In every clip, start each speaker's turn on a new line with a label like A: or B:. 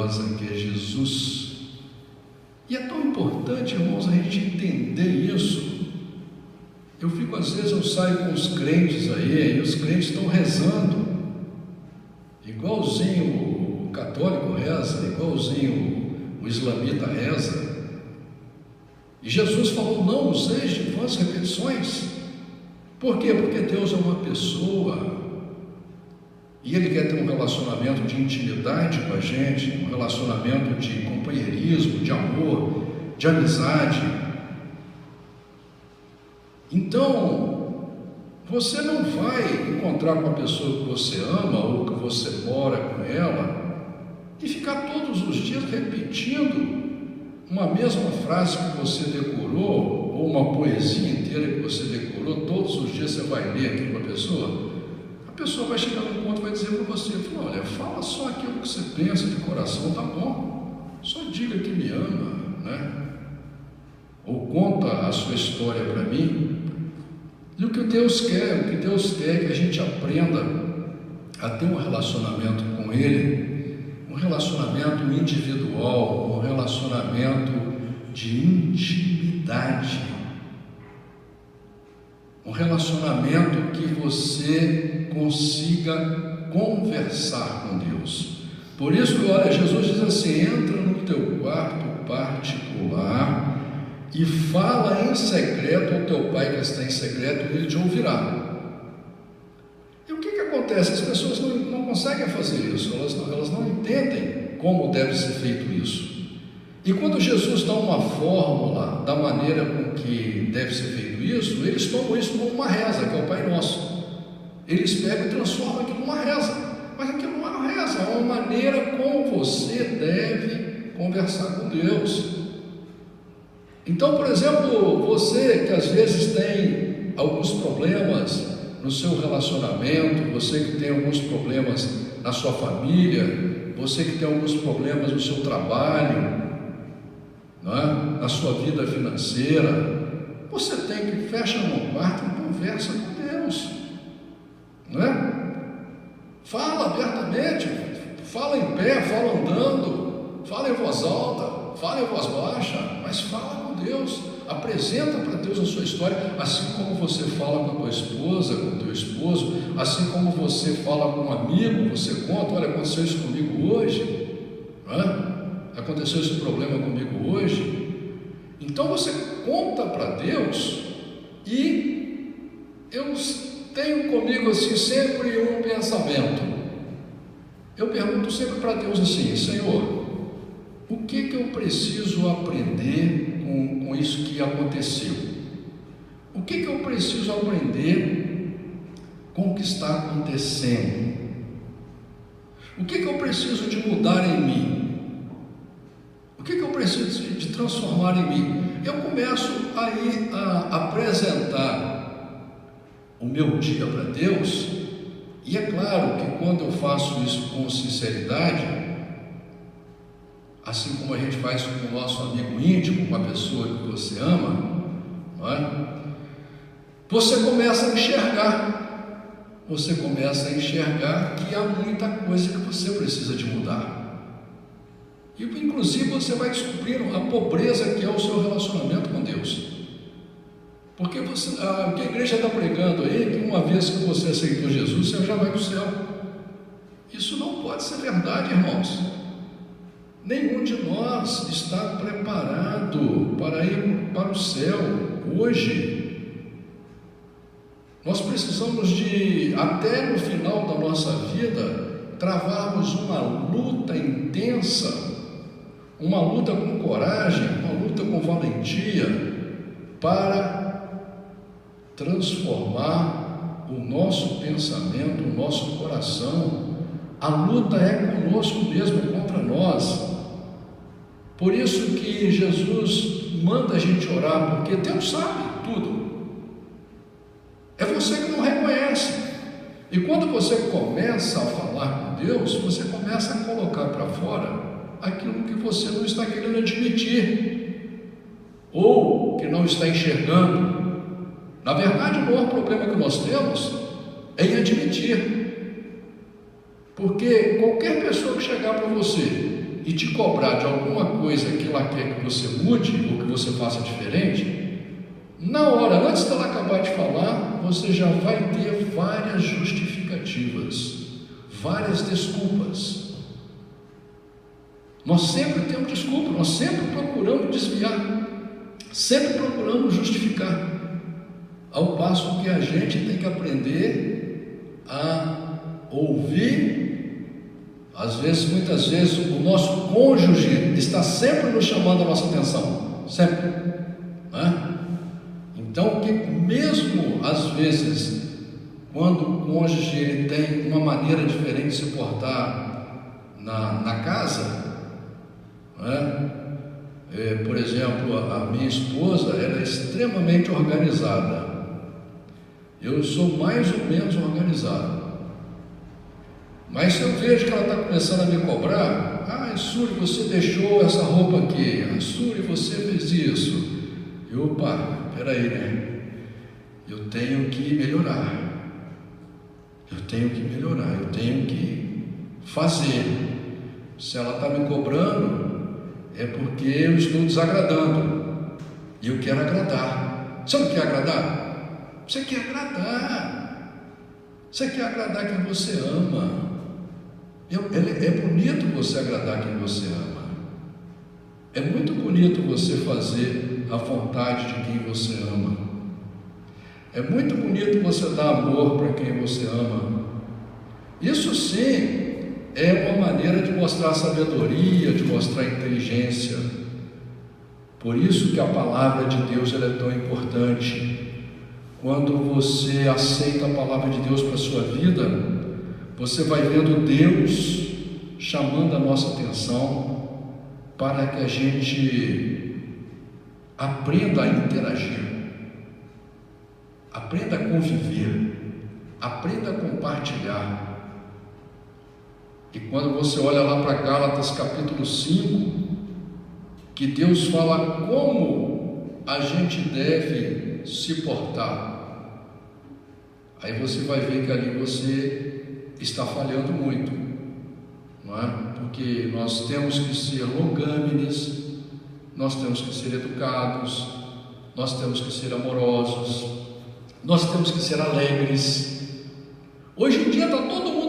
A: maravilhosa que é Jesus. E é tão importante, irmãos, a gente entender isso. Às vezes eu saio com os crentes aí, e os crentes estão rezando, igualzinho o católico reza, igualzinho o islamita reza. E Jesus falou, não useis de vãs repetições. Por quê? Porque Deus é uma pessoa, e Ele quer ter um relacionamento de intimidade com a gente, um relacionamento de companheirismo, de amor, de amizade. Então, você não vai encontrar com a pessoa que você ama ou que você mora com ela e ficar todos os dias repetindo uma mesma frase que você decorou, ou uma poesia inteira que você decorou. Todos os dias você vai ler aquilo para a pessoa vai chegar num ponto e vai dizer para você, olha, fala só aquilo que você pensa de coração, tá bom, só diga que me ama, né? Ou conta a sua história para mim. E o que Deus quer é que a gente aprenda a ter um relacionamento com Ele, um relacionamento individual, um relacionamento de intimidade, um relacionamento que você consiga conversar com Deus. Por isso, olha, Jesus diz assim, entra no teu quarto particular e fala em secreto ao teu pai que está em secreto, e ele te ouvirá. E o que acontece? As pessoas não conseguem fazer isso, elas não entendem como deve ser feito isso. E quando Jesus dá uma fórmula da maneira com que deve ser feito isso, eles tomam isso como uma reza, que é o Pai Nosso. Eles pegam e transformam aquilo numa reza, mas aquilo não é uma reza, é uma maneira como você deve conversar com Deus. Então, por exemplo, você que às vezes tem alguns problemas no seu relacionamento, você que tem alguns problemas na sua família, você que tem alguns problemas no seu trabalho, não é? Na sua vida financeira, você tem que fechar no quarto e conversa com Deus, não é? Fala abertamente, fala em pé, fala andando, fala em voz alta, fala em voz baixa, mas fala com Deus, apresenta para Deus a sua história, assim como você fala com a tua esposa, com o teu esposo, assim como você fala com um amigo, você conta, olha, aconteceu isso comigo hoje, não é? Aconteceu esse problema comigo hoje. Então você conta para Deus, e eu tenho comigo assim sempre um pensamento. Eu pergunto sempre para Deus assim, Senhor, o que eu preciso aprender com isso que aconteceu? O que eu preciso aprender com o que está acontecendo? O que eu preciso de mudar em mim? O que eu preciso de transformar em mim? Eu começo aí a apresentar o meu dia para Deus, e é claro que quando eu faço isso com sinceridade, assim como a gente faz com o nosso amigo íntimo, com a pessoa que você ama, não é? Você começa a enxergar que há muita coisa que você precisa de mudar. E inclusive você vai descobrindo a pobreza que é o seu relacionamento com Deus. Porque o que a igreja está pregando aí, que uma vez que você aceitou Jesus, você já vai para o céu. Isso não pode ser verdade, irmãos. Nenhum de nós está preparado para ir para o céu hoje. Nós precisamos de, até no final da nossa vida, travarmos uma luta intensa, uma luta com coragem, uma luta com valentia, para transformar o nosso pensamento, o nosso coração. A luta é conosco mesmo, é contra nós. Por isso que Jesus manda a gente orar, porque Deus sabe tudo. É você que não reconhece. E quando você começa a falar com Deus, você começa a colocar para fora aquilo que você não está querendo admitir, ou que não está enxergando. Na verdade, o maior problema que nós temos é em admitir. Porque qualquer pessoa que chegar para você e te cobrar de alguma coisa que ela quer que você mude ou que você faça diferente, na hora, antes dela acabar de falar, você já vai ter várias justificativas, várias desculpas. Nós sempre temos desculpa, nós sempre procuramos desviar, sempre procuramos justificar, ao passo que a gente tem que aprender a ouvir. Às vezes, muitas vezes, o nosso cônjuge está sempre nos chamando a nossa atenção, sempre, né? Então, que mesmo às vezes, quando o cônjuge ele tem uma maneira diferente de se portar na casa, né? Por exemplo, a minha esposa, ela é extremamente organizada. Eu sou mais ou menos organizado. Mas se eu vejo que ela está começando a me cobrar, Suri, você deixou essa roupa aqui, Suri, você fez isso. Opa, peraí, né? Eu tenho que melhorar. Eu tenho que fazer. Se ela está me cobrando, é porque eu estou desagradando. E eu quero agradar. Você não quer agradar? Você quer agradar. Você quer agradar quem você ama. É bonito você agradar quem você ama. É muito bonito você fazer a vontade de quem você ama. É muito bonito você dar amor para quem você ama. Isso sim é uma maneira de mostrar sabedoria, de mostrar inteligência. Por isso que a palavra de Deus ela é tão importante. Quando você aceita a palavra de Deus para a sua vida, você vai vendo Deus chamando a nossa atenção para que a gente aprenda a interagir, aprenda a conviver, aprenda a compartilhar. E quando você olha lá para Gálatas capítulo 5, que Deus fala como a gente deve se portar, aí você vai ver que ali você está falhando muito, não é? Porque nós temos que ser longâmenes, nós temos que ser educados, nós temos que ser amorosos, nós temos que ser alegres. Hoje em dia está todo mundo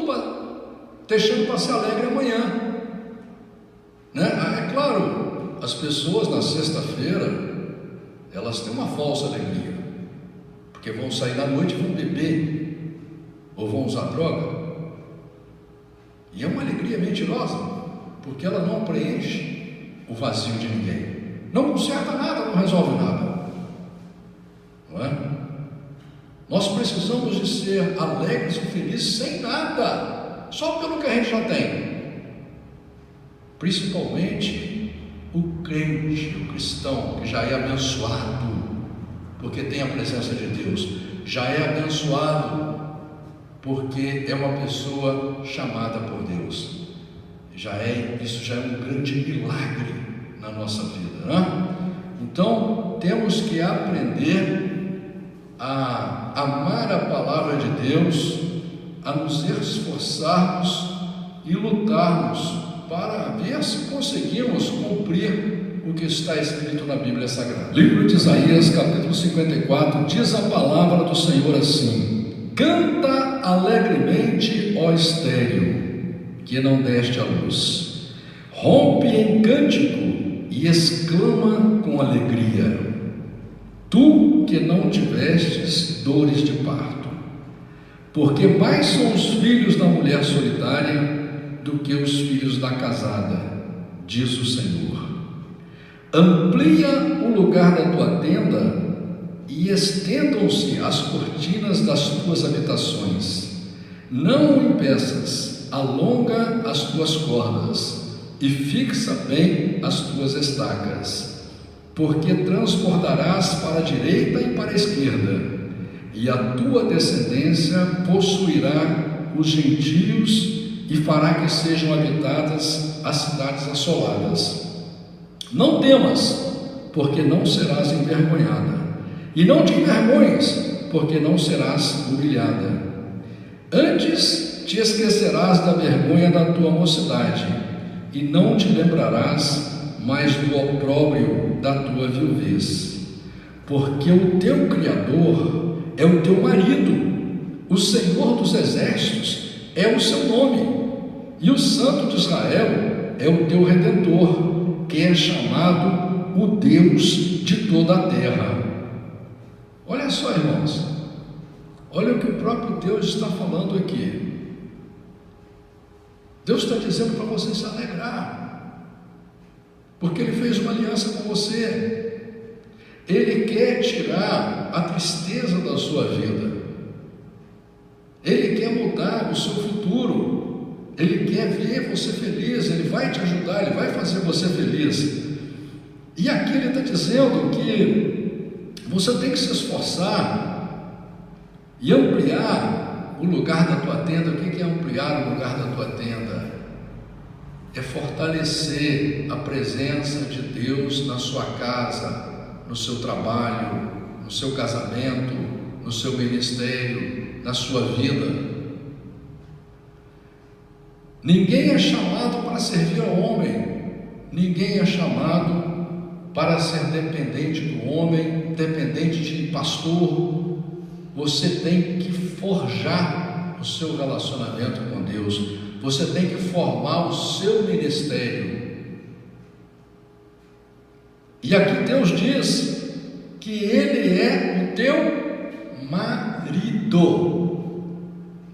A: deixando para ser alegre amanhã, né? É claro, as pessoas na sexta-feira elas têm uma falsa alegria, porque vão sair da noite e vão beber, ou vão usar droga. E é uma alegria mentirosa, porque ela não preenche o vazio de ninguém, não conserta nada, não resolve nada, não é? Nós precisamos de ser alegres e felizes sem nada, só pelo que a gente já tem. Principalmente o crente, o cristão, que já é abençoado, porque tem a presença de Deus, já é abençoado, porque é uma pessoa chamada por Deus. Isso já é um grande milagre na nossa vida, né? Então, temos que aprender a amar a palavra de Deus, a nos esforçarmos e lutarmos para ver se conseguimos cumprir o que está escrito na Bíblia Sagrada. Livro de Isaías, capítulo 54, diz a palavra do Senhor assim: canta alegremente, ó estéril, que não deste à luz, rompe em cântico e exclama com alegria, tu que não tivestes dores de parto, porque mais são os filhos da mulher solitária do que os filhos da casada, diz o Senhor. Amplia o lugar da tua tenda e estendam-se as cortinas das tuas habitações. Não o impeças, alonga as tuas cordas e fixa bem as tuas estacas, porque transbordarás para a direita e para a esquerda, e a tua descendência possuirá os gentios e fará que sejam habitadas as cidades assoladas. Não temas, porque não serás envergonhada, e não te envergonhes, porque não serás humilhada. Antes te esquecerás da vergonha da tua mocidade, e não te lembrarás mais do opróbrio da tua viuvez, porque o teu Criador é o teu marido, o Senhor dos exércitos é o seu nome, e o Santo de Israel é o teu Redentor, que é chamado o Deus de toda a terra. Olha só, irmãos, olha o que o próprio Deus está falando aqui. Deus está dizendo para você se alegrar, porque Ele fez uma aliança com você. Ele quer tirar a tristeza da sua vida, Ele quer mudar o seu futuro, Ele quer ver você feliz, Ele vai te ajudar, Ele vai fazer você feliz. E aqui Ele está dizendo que você tem que se esforçar e ampliar o lugar da tua tenda. O que é ampliar o lugar da tua tenda? É fortalecer a presença de Deus na sua casa, no seu trabalho, no seu casamento, no seu ministério, na sua vida. Ninguém é chamado para servir ao homem, ninguém é chamado para ser dependente do homem, dependente de pastor. Você tem que forjar o seu relacionamento com Deus, você tem que formar o seu ministério. E aqui Deus diz que Ele é o teu marido.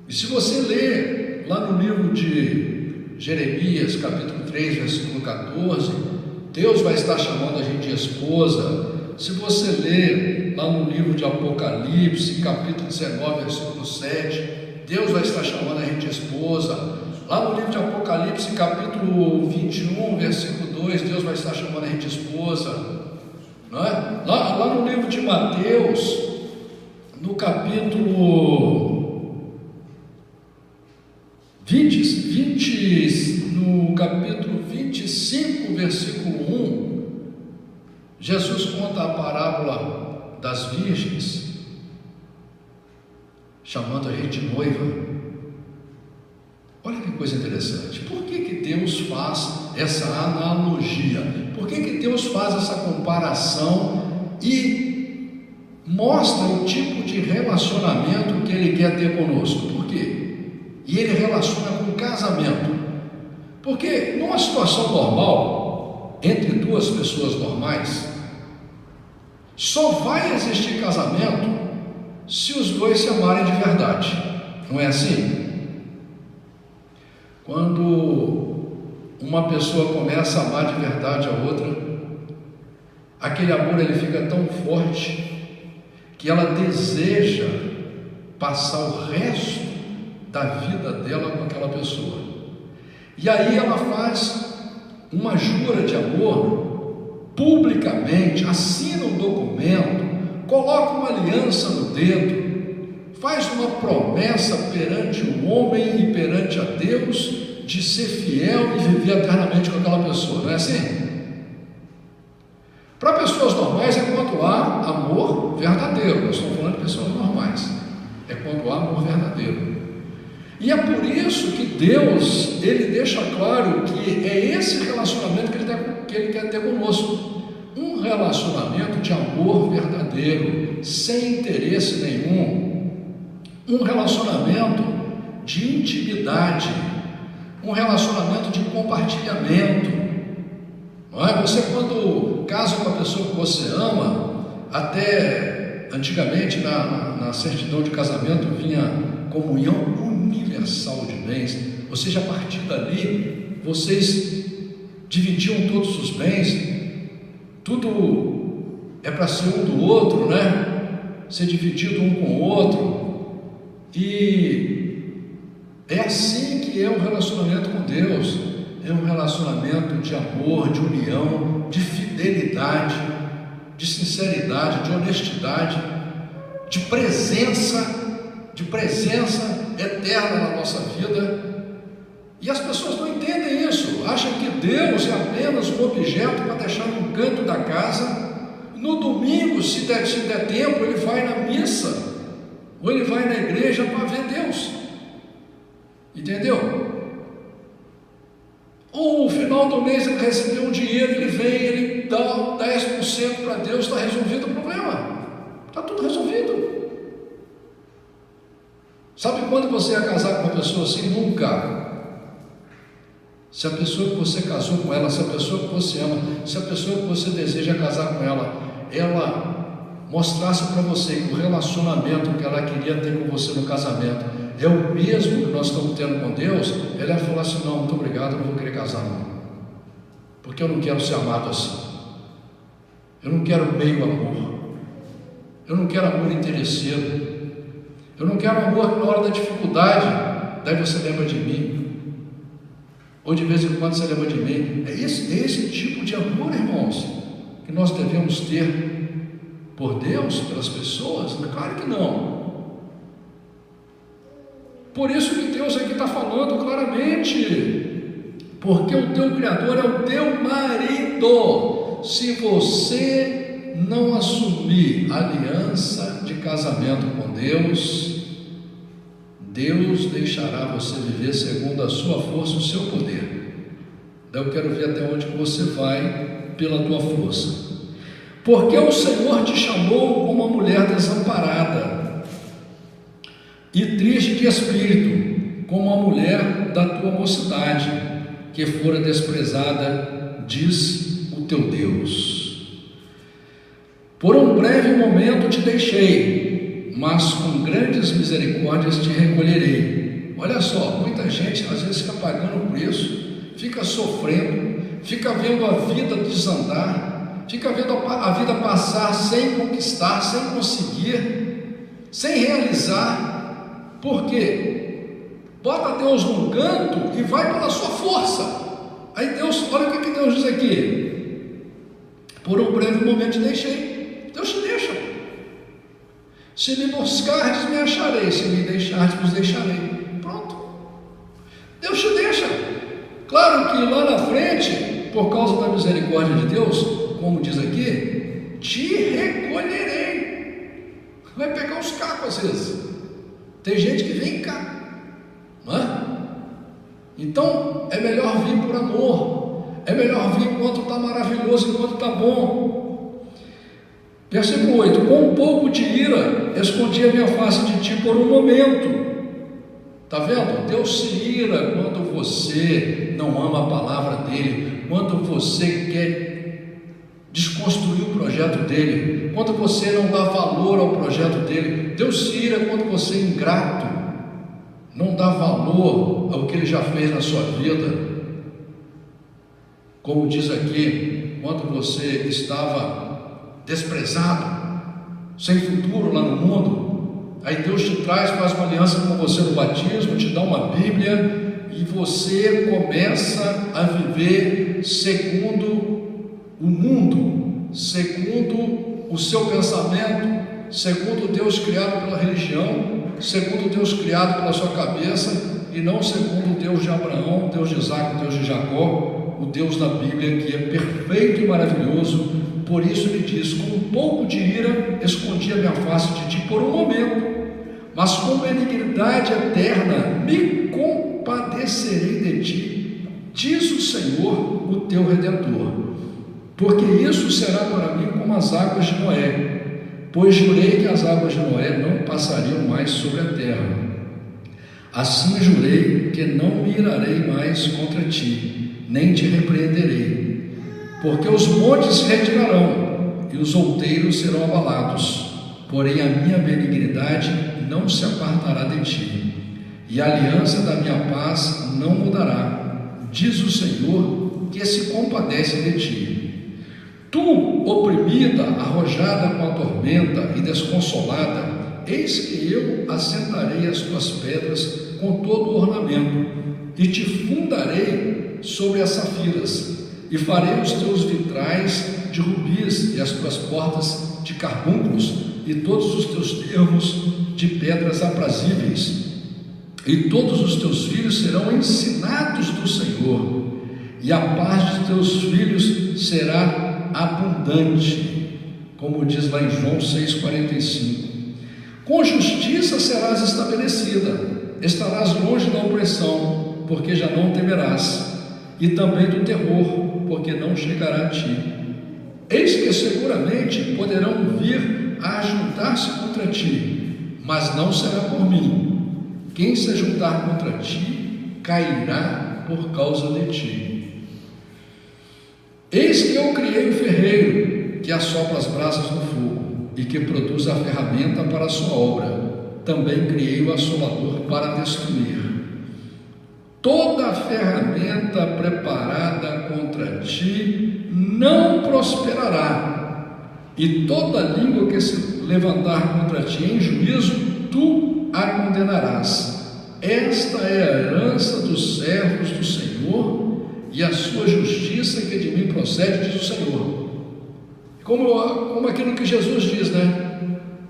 A: E se você ler lá no livro de Jeremias, capítulo 3, versículo 14, Deus vai estar chamando a gente de esposa. Se você ler lá no livro de Apocalipse, capítulo 19, versículo 7, Deus vai estar chamando a gente de esposa. Lá no livro de Apocalipse, capítulo 21, versículo 2, Deus vai estar chamando a gente de esposa. Não é? Lá no livro de Mateus, no capítulo 25, versículo 1, Jesus conta a parábola das virgens, chamando a gente de noiva. Olha que coisa interessante. Por que Deus faz essa analogia? Por que Deus faz essa comparação e mostra o tipo de relacionamento que Ele quer ter conosco? Por quê? E Ele relaciona com o casamento. Porque numa situação normal, entre duas pessoas normais, só vai existir casamento se os dois se amarem de verdade. Não é assim? Quando uma pessoa começa a amar de verdade a outra, aquele amor ele fica tão forte que ela deseja passar o resto da vida dela com aquela pessoa. E aí ela faz uma jura de amor publicamente, assina um documento, coloca uma aliança no dedo, faz uma promessa perante o homem e perante a Deus de ser fiel e viver eternamente com aquela pessoa. Não é assim? Para pessoas normais é quando há amor verdadeiro. Nós estamos falando de pessoas normais. É quando há amor verdadeiro. E é por isso que Deus, Ele deixa claro que é esse relacionamento que Ele quer ter conosco. Um relacionamento de amor verdadeiro, sem interesse nenhum. Um relacionamento de intimidade, um relacionamento de compartilhamento. Não é? Você, quando casa com a pessoa que você ama, até antigamente na certidão de casamento vinha comunhão universal de bens, ou seja, a partir dali vocês dividiam todos os bens, tudo é para ser um do outro, né? Ser dividido um com o outro. E é assim que é o relacionamento com Deus. É um relacionamento de amor, de união, de fidelidade, de sinceridade, de honestidade, de presença eterna na nossa vida. E as pessoas não entendem isso, acham que Deus é apenas um objeto para deixar num canto da casa. No domingo, se der tempo, ele vai na missa, ou ele vai na igreja para ver Deus, entendeu? Ou no final final do mês ele recebeu um dinheiro, ele vem, ele dá 10% para Deus, está resolvido o problema, está tudo resolvido. Sabe quando você ia casar com uma pessoa assim? Nunca. Se a pessoa que você casou com ela, se a pessoa que você ama, se a pessoa que você deseja casar com ela mostrasse para você que o relacionamento que ela queria ter com você no casamento é o mesmo que nós estamos tendo com Deus, ela ia falar assim: não, muito obrigado, eu não vou querer casar não, porque eu não quero ser amado assim, eu não quero meio amor, eu não quero amor interesseiro, eu não quero amor que na hora da dificuldade, daí você lembra de mim, ou de vez em quando você lembra de mim. É esse tipo de amor, irmãos, que nós devemos ter por Deus, pelas pessoas? Claro que não. Por isso que Deus aqui está falando claramente, porque o teu Criador é o teu marido. Se você não assumir aliança de casamento com Deus, Deus deixará você viver segundo a sua força e o seu poder. Eu quero ver até onde você vai pela tua força. Porque o Senhor te chamou como uma mulher desamparada e triste de espírito, como a mulher da tua mocidade, que fora desprezada, diz o teu Deus. Por um breve momento te deixei, mas com grandes misericórdias te recolherei. Olha só, muita gente às vezes fica pagando o preço, fica sofrendo, fica vendo a vida desandar, fica vendo a vida passar sem conquistar, sem conseguir, sem realizar. Por quê? Bota Deus num canto e vai pela sua força. Aí Deus, olha o que Deus diz aqui: por um breve momento te deixei. Deus te deixa. Se me buscardes, me acharei, se me deixardes, vos deixarei. Pronto. Deus te deixa. Claro que lá na frente, por causa da misericórdia de Deus, como diz aqui, te recolherei. Vai pegar os cacos às vezes. Tem gente que vem cá, não é? Então é melhor vir por amor, é melhor vir enquanto está maravilhoso, enquanto está bom. Versículo 8: com um pouco de ira escondi a minha face de ti por um momento. Está vendo? Deus se ira quando você não ama a palavra dele, quando você quer desconstruir o projeto dele, quando você não dá valor ao projeto dele. Deus se ira quando você é ingrato, não dá valor ao que ele já fez na sua vida. Como diz aqui, quando você estava desprezado, sem futuro lá no mundo, aí Deus te traz, faz uma aliança com você no batismo, te dá uma Bíblia, e você começa a viver segundo o mundo, segundo o seu pensamento, segundo o Deus criado pela religião, segundo o Deus criado pela sua cabeça, e não segundo o Deus de Abraão, o Deus de Isaac, o Deus de Jacó, o Deus da Bíblia, que é perfeito e maravilhoso. Por isso ele diz: com um pouco de ira escondi a minha face de ti por um momento, mas com benignidade eterna me compadecerei de ti, diz o Senhor, o teu Redentor. Porque isso será para mim como as águas de Noé, pois jurei que as águas de Noé não passariam mais sobre a terra. Assim jurei que não me irarei mais contra ti, nem te repreenderei, porque os montes se retirarão e os outeiros serão abalados, porém a minha benignidade não se apartará de ti, e a aliança da minha paz não mudará, diz o Senhor, que se compadece de ti. Tu, oprimida, arrojada com a tormenta e desconsolada, eis que eu assentarei as tuas pedras com todo o ornamento, e te fundarei sobre as safiras, e farei os teus vitrais de rubis, e as tuas portas de carbúnculos, e todos os teus termos de pedras aprazíveis, e todos os teus filhos serão ensinados do Senhor, e a paz de teus filhos será abundante, como diz lá em João 6,45. Com justiça serás estabelecida, estarás longe da opressão, porque já não temerás, e também do terror, porque não chegará a ti. Eis que seguramente poderão vir a juntar-se contra ti, mas não será por mim. Quem se juntar contra ti, cairá por causa de ti. Eis que eu criei o ferreiro, que assopra as brasas do fogo, e que produz a ferramenta para a sua obra. Também criei o assolador para destruir. Toda ferramenta preparada contra ti não prosperará, e toda língua que se levantar contra ti em juízo, tu a condenarás. Esta é a herança dos servos do Senhor, e a sua justiça que de mim procede, diz o Senhor. Como aquilo que Jesus diz, né?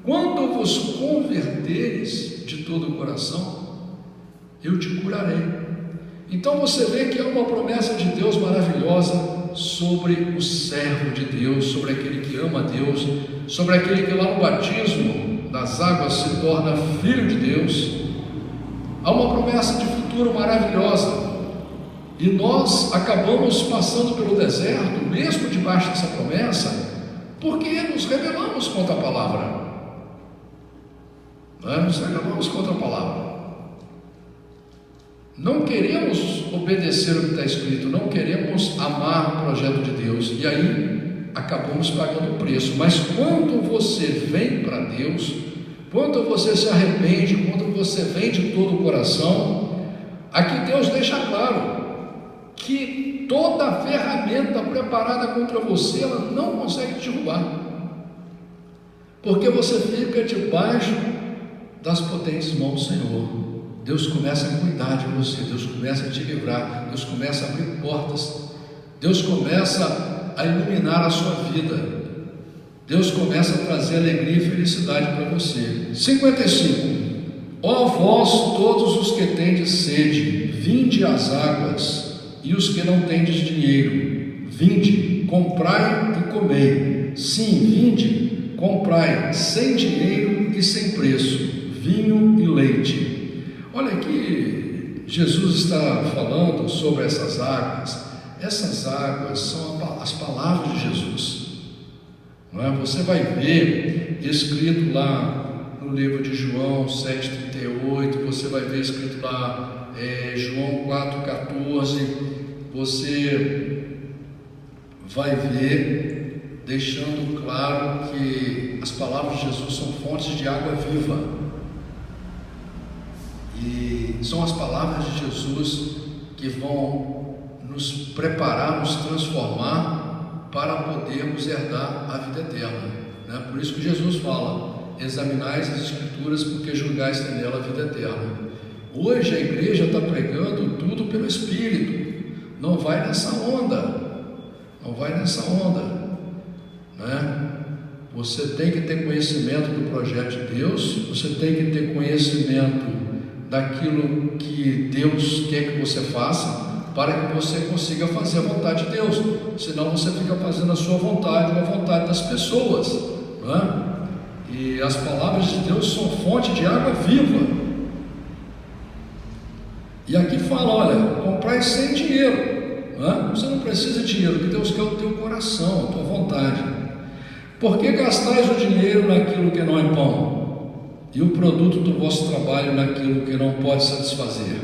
A: Quando vos converteres de todo o coração, eu te curarei. Então você vê que há uma promessa de Deus maravilhosa sobre o servo de Deus, sobre aquele que ama a Deus, sobre aquele que lá no batismo das águas se torna filho de Deus. Há uma promessa de futuro maravilhosa, e nós acabamos passando pelo deserto, mesmo debaixo dessa promessa, porque nos rebelamos contra a palavra. Nos rebelamos contra a palavra. Não queremos obedecer o que está escrito, não queremos amar o projeto de Deus, e aí acabamos pagando o preço. Mas quando você vem para Deus, quando você se arrepende, quando você vem de todo o coração, aqui Deus deixa claro que toda ferramenta preparada contra você, ela não consegue te derrubar, porque você fica debaixo das potentes mãos do Senhor. Deus começa a cuidar de você, Deus começa a te livrar, Deus começa a abrir portas, Deus começa a iluminar a sua vida, Deus começa a trazer alegria e felicidade para você. 55. Ó vós todos os que tendes sede, vinde às águas, e os que não tendes dinheiro, vinde, comprai e comei. Sim, vinde, comprai, sem dinheiro e sem preço, vinho e leite. Olha aqui, Jesus está falando sobre essas águas. Essas águas são as palavras de Jesus, não é? Você vai ver escrito lá no livro de João 7,38, você vai ver escrito lá João 4,14, você vai ver deixando claro que as palavras de Jesus são fontes de água viva, e são as palavras de Jesus que vão nos preparar, nos transformar para podermos herdar a vida eterna, né? Por isso que Jesus fala: examinais as Escrituras, porque julgais ter nela a vida eterna. Hoje a igreja está pregando tudo pelo Espírito. Não vai nessa onda, não vai nessa onda, né? Você tem que ter conhecimento do projeto de Deus, você tem que ter conhecimento daquilo que Deus quer que você faça, para que você consiga fazer a vontade de Deus. Senão você fica fazendo a sua vontade ou a vontade das pessoas, né? E as palavras de Deus são fonte de água viva. E aqui fala: olha, comprai sem dinheiro, né? Você não precisa de dinheiro, porque Deus quer o teu coração, a tua vontade. Por que gastais o dinheiro naquilo que não é pão, e o produto do vosso trabalho naquilo que não pode satisfazer?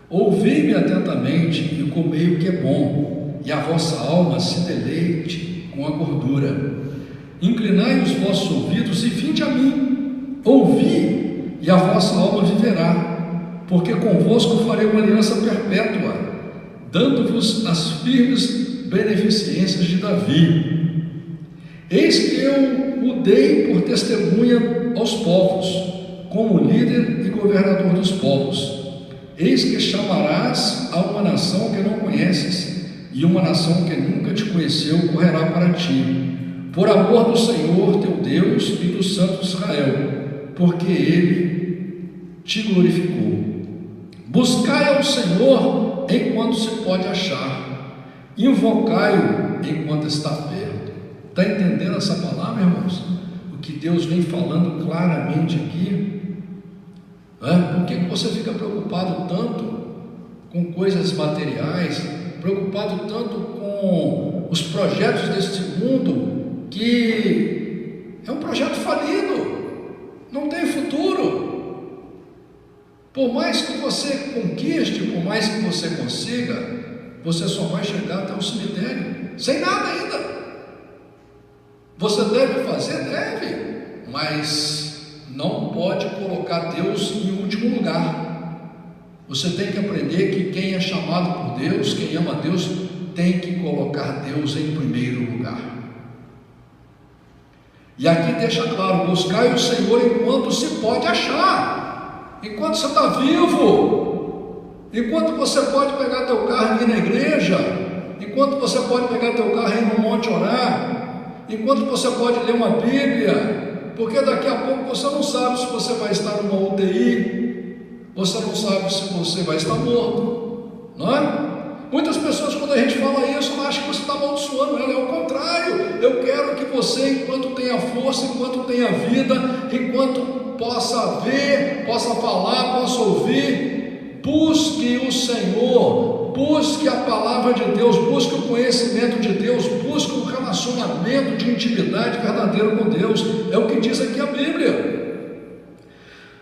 A: Ouvi-me atentamente e comei o que é bom, e a vossa alma se deleite com a gordura. Inclinai os vossos ouvidos e vinde a mim. Ouvi, e a vossa alma viverá, porque convosco farei uma aliança perpétua, dando-vos as firmes beneficências de Davi. Eis que eu o dei por testemunha aos povos, como líder e governador dos povos. Eis que chamarás a uma nação que não conheces, e uma nação que nunca te conheceu correrá para ti, por amor do Senhor teu Deus e do Santo Israel, porque Ele te glorificou. Buscai ao Senhor enquanto se pode achar, invocai-o enquanto está perto. Está entendendo essa palavra, irmãos? O que Deus vem falando claramente aqui? Por que você fica preocupado tanto com coisas materiais, preocupado tanto com os projetos deste mundo, que é um projeto falido, não tem futuro. Por mais que você conquiste, por mais que você consiga, você só vai chegar até o cemitério, sem nada ainda. Você deve fazer? Deve, mas não pode colocar Deus em último lugar. Você tem que aprender que quem é chamado por Deus, quem ama Deus, tem que colocar Deus em primeiro lugar. E aqui deixa claro: buscai o Senhor enquanto se pode achar, enquanto você está vivo, enquanto você pode pegar teu carro e ir na igreja, enquanto você pode pegar teu carro e ir no monte orar, enquanto você pode ler uma Bíblia, porque daqui a pouco você não sabe se você vai estar numa UTI, você não sabe se você vai estar morto, não é? Muitas pessoas, quando a gente fala isso, acham que você está amaldiçoando ela. É o contrário. Eu quero que você, enquanto tenha força, enquanto tenha vida, enquanto possa ver, possa falar, possa ouvir, busque o Senhor, busque a palavra de Deus, busque o conhecimento de Deus, busque um relacionamento de intimidade verdadeiro com Deus. É o que diz aqui a Bíblia.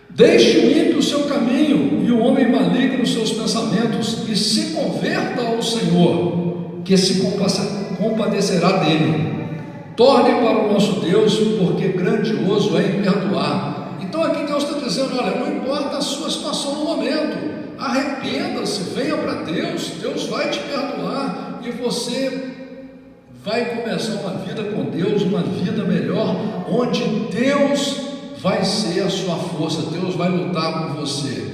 A: Deixe o ímpio o seu caminho e o homem maligno os seus pensamentos, e se converta ao Senhor, que se compadecerá dele. Torne para o nosso Deus, porque grandioso é em perdoar. Então aqui Deus está dizendo: olha, não importa a sua situação no momento, arrependa-se, venha para Deus, Deus vai te perdoar, e você vai começar uma vida com Deus, uma vida melhor, onde Deus vai ser a sua força, Deus vai lutar por você.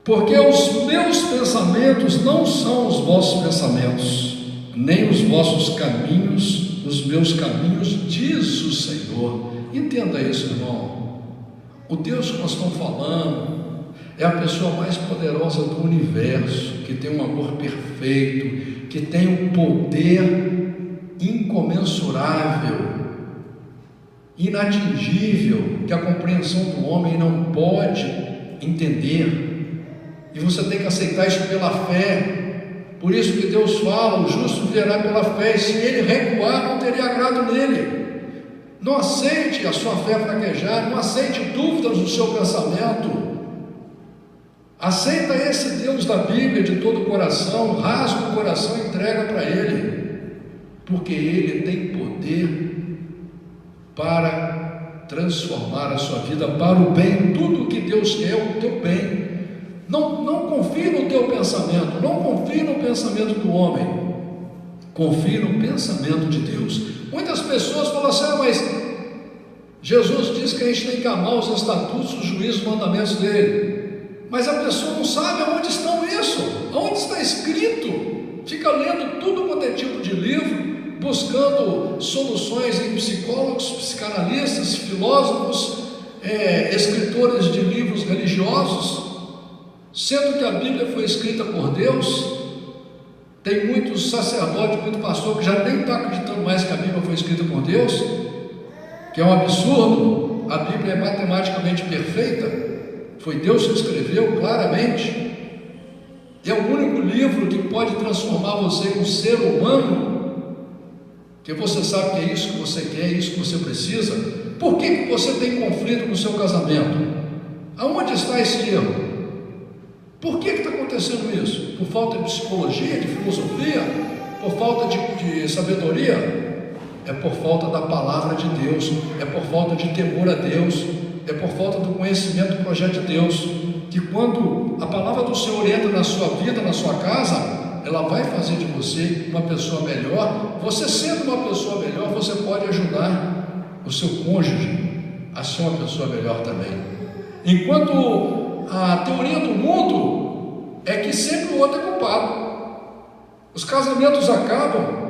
A: Porque os meus pensamentos não são os vossos pensamentos, nem os vossos caminhos, os meus caminhos, diz o Senhor. Entenda isso, irmão. O Deus que nós estamos falando é a pessoa mais poderosa do universo, que tem um amor perfeito, que tem um poder incomensurável, inatingível, que a compreensão do homem não pode entender, e você tem que aceitar isso pela fé. Por isso que Deus fala: o justo viverá pela fé, e se ele recuar, não teria agrado nele. Não aceite a sua fé fraquejar, não aceite dúvidas no seu pensamento, aceita esse Deus da Bíblia de todo o coração, rasga o coração e entrega para Ele, porque Ele tem poder para transformar a sua vida para o bem. Tudo que Deus quer é o teu bem. Não confie no teu pensamento, não confie no pensamento do homem, confie no pensamento de Deus. Muitas pessoas falam assim: mas Jesus diz que a gente tem que amar os estatutos, os juízos, os mandamentos dele. Mas a pessoa não sabe aonde estão isso, aonde está escrito. Fica lendo tudo quanto é tipo de livro, buscando soluções em psicólogos, psicanalistas, filósofos, escritores de livros religiosos, sendo que a Bíblia foi escrita por Deus. Tem muitos sacerdotes, muito pastor que já nem está acreditando mais que a Bíblia foi escrita por Deus, que é um absurdo. A Bíblia é matematicamente perfeita, foi Deus que escreveu claramente, é o único livro que pode transformar você em um ser humano, que você sabe que é isso que você quer, é isso que você precisa. Por que você tem conflito no seu casamento? Aonde está esse erro? Por que está acontecendo isso? Por falta de psicologia, de filosofia? Por falta de sabedoria? É por falta da palavra de Deus, é por falta de temor a Deus, é por falta do conhecimento do projeto de Deus, que quando a palavra do Senhor entra na sua vida, na sua casa, ela vai fazer de você uma pessoa melhor. Você sendo uma pessoa melhor, você pode ajudar o seu cônjuge a ser uma pessoa melhor também. Enquanto a teoria do mundo é que sempre o outro é culpado. Os casamentos acabam,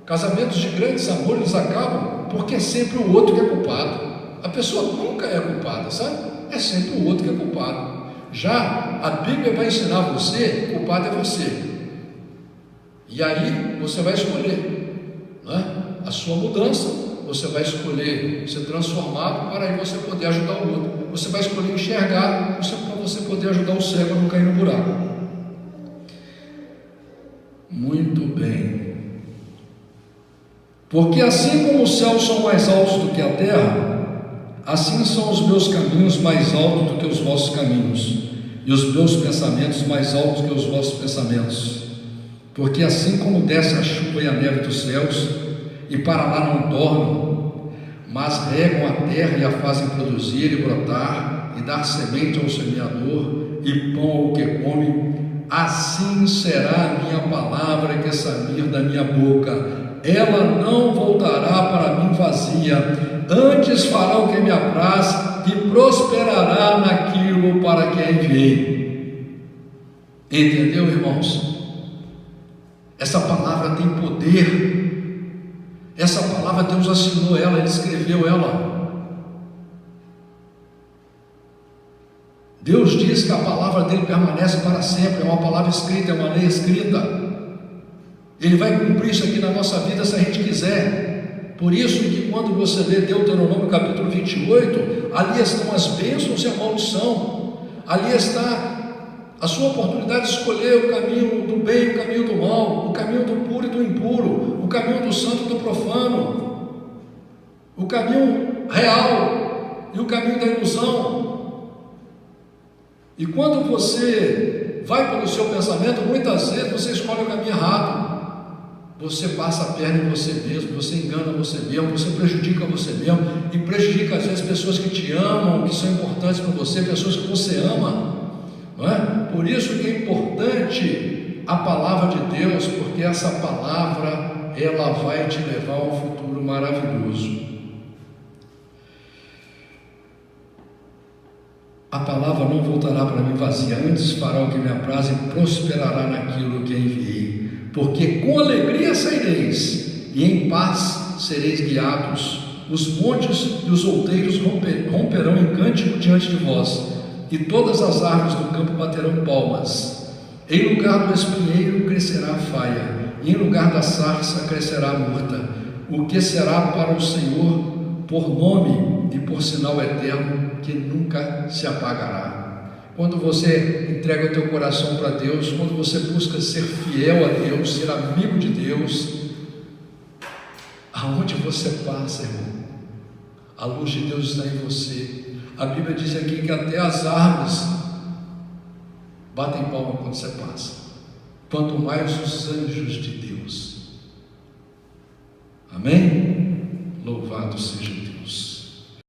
A: casamentos de grandes amores acabam, porque é sempre o outro que é culpado. A pessoa nunca é culpada, sabe? É sempre o outro que é culpado. Já a Bíblia vai ensinar você: culpado é você. E aí você vai escolher, não é? A sua mudança. Você vai escolher ser transformado para aí você poder ajudar o outro. Você vai escolher enxergar para você poder ajudar o cego a não cair no buraco. Muito bem. Porque assim como os céus são mais altos do que a terra, assim são os meus caminhos mais altos do que os vossos caminhos, e os meus pensamentos mais altos do que os vossos pensamentos. Porque assim como desce a chuva e a neve dos céus, e para lá não tornam, mas regam a terra e a fazem produzir e brotar, e dar semente ao semeador, e pão ao que come, assim será a minha palavra que sair da minha boca. Ela não voltará para mim vazia, antes fará o que me apraz e prosperará naquilo para que a enviei. Entendeu, irmãos? Essa palavra tem poder. Essa palavra Deus assinou ela, Ele escreveu ela. Deus diz que a palavra dele permanece para sempre. É uma palavra escrita, é uma lei escrita. Ele vai cumprir isso aqui na nossa vida se a gente quiser. Por isso que quando você lê Deuteronômio capítulo 28, ali estão as bênçãos e a maldição. Ali está a sua oportunidade de escolher o caminho do bem e o caminho do mal, o caminho do puro e do impuro, o caminho do santo e do profano, o caminho real e o caminho da ilusão. E quando você vai pelo seu pensamento, muitas vezes você escolhe o caminho errado. Você passa a perna em você mesmo, você engana você mesmo, você prejudica você mesmo, e prejudica às vezes pessoas que te amam, que são importantes para você, pessoas que você ama, não é? Por isso que é importante a palavra de Deus, porque essa palavra, ela vai te levar a um futuro maravilhoso. A palavra não voltará para mim vazia, antes fará o que me apraz e prosperará naquilo que enviei. Porque com alegria saireis, e em paz sereis guiados. Os montes e os outeiros romperão em cântico diante de vós, e todas as árvores do campo baterão palmas. Em lugar do espinheiro crescerá a faia, e em lugar da sarça crescerá a murta. O que será para o Senhor por nome e por sinal eterno, que nunca se apagará. Quando você entrega o teu coração para Deus, quando você busca ser fiel a Deus, ser amigo de Deus, aonde você passa, irmão, a luz de Deus está em você. A Bíblia diz aqui que até as árvores batem palma quando você passa, quanto mais os anjos de Deus. Amém? Louvado seja Deus.